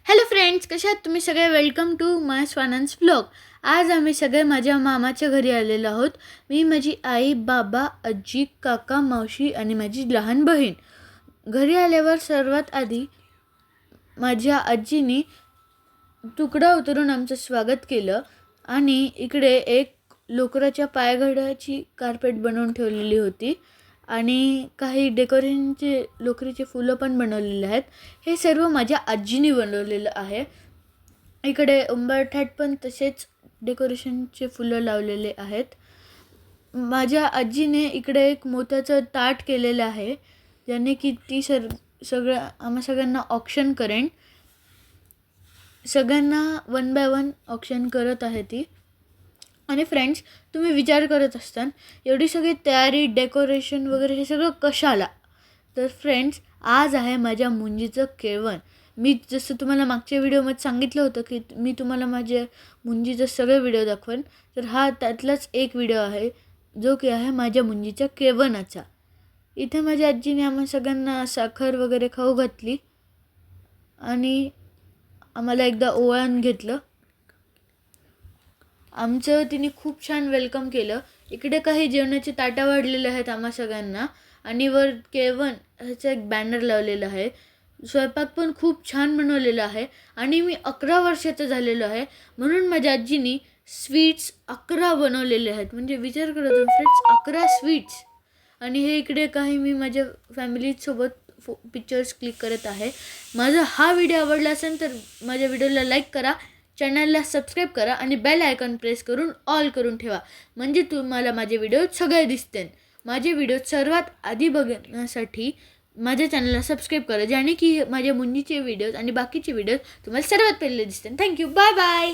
Hello friends, कशा आहात तुम्ही सगळे? Welcome to my Swanand's vlog. आज आम्ही सगळे माझ्या मामाच्या घरी आलेलो आहोत. मी, माझी आई, बाबा, आजी, काका, मावशी आणि माझी लहान बहीण. घरी आल्यावर सर्वात आधी माझ्या आजीनी तुकडा उतरून आमचं स्वागत केलं आणि इकडे एक लोकराच्या पायघड्याची कार्पेट बनवून ठेवलेली होती आणि काही डेकोरेशनचे लोकरीचे फुलं पण बनवलेले आहेत. हे सर्व माझ्या आजीने बनवलेलं आहे. इकडे उंबरठ्यात पण तसेच डेकोरेशनचे फुलं लावलेले आहेत. माझ्या आजीने इकडे एक मोत्याचं ताट केलेलं आहे, ज्याने की ती आम्हा सगळ्यांना ऑक्शन करेन. सगळ्यांना 1 बाय 1 ऑक्शन करत आहे ती. आणि फ्रेंड्स, तुम्ही विचार करत असताल एवढी सगळी तयारी, डेकोरेशन वगैरे हे सगळं कशाला? तर फ्रेंड्स, आज आहे माझ्या मुंजीचं केळवण. मी जसं तुम्हाला मागच्या व्हिडिओमध्ये सांगितलं होतं की मी तुम्हाला माझ्या मुंजीचं सगळे व्हिडिओ दाखवेन, तर हा त्यातलाच एक व्हिडिओ आहे जो की आहे माझ्या मुंजीच्या केळवणाचा. इथे माझ्या आजीने आम्हा सगळ्यांना साखर वगैरे खाऊ घातली आणि आम्हाला एकदा ओवाळून घेतलं. आमचं तिने खूप छान वेलकम केलं. इकडे काही जेवणाचे ताटा वाढलेले आहेत आम्हा सगळ्यांना आणि वर केळवण ह्याचं एक बॅनर लावलेलं आहे. स्वयंपाक पण खूप छान बनवलेला आहे आणि मी 11 वर्षाचं झालेलो आहे, म्हणून माझ्या आजीनी स्वीट्स 11 बनवलेले आहेत. म्हणजे विचार करा तुम्ही फ्रेंड्स, 11 स्वीट्स. आणि हे इकडे काही मी माझ्या फॅमिलीसोबत पिक्चर्स क्लिक करत आहे. माझा हा व्हिडिओ आवडला असेल तर माझ्या व्हिडिओला लाईक करा, चॅनलला सबस्क्राईब करा आणि बेल आयकॉन प्रेस करून ऑल करून ठेवा, म्हणजे तुम्हाला माझे व्हिडिओ सगळे दिसतील. माझे व्हिडिओ सर्वात आधी बघण्यासाठी माझ्या चॅनलला सबस्क्राईब करा, ज्याने की माझ्या मुंजीचे व्हिडिओज आणि बाकीचे व्हिडिओज तुम्हाला सर्वात पहिले दिसतील. Thank you, bye bye.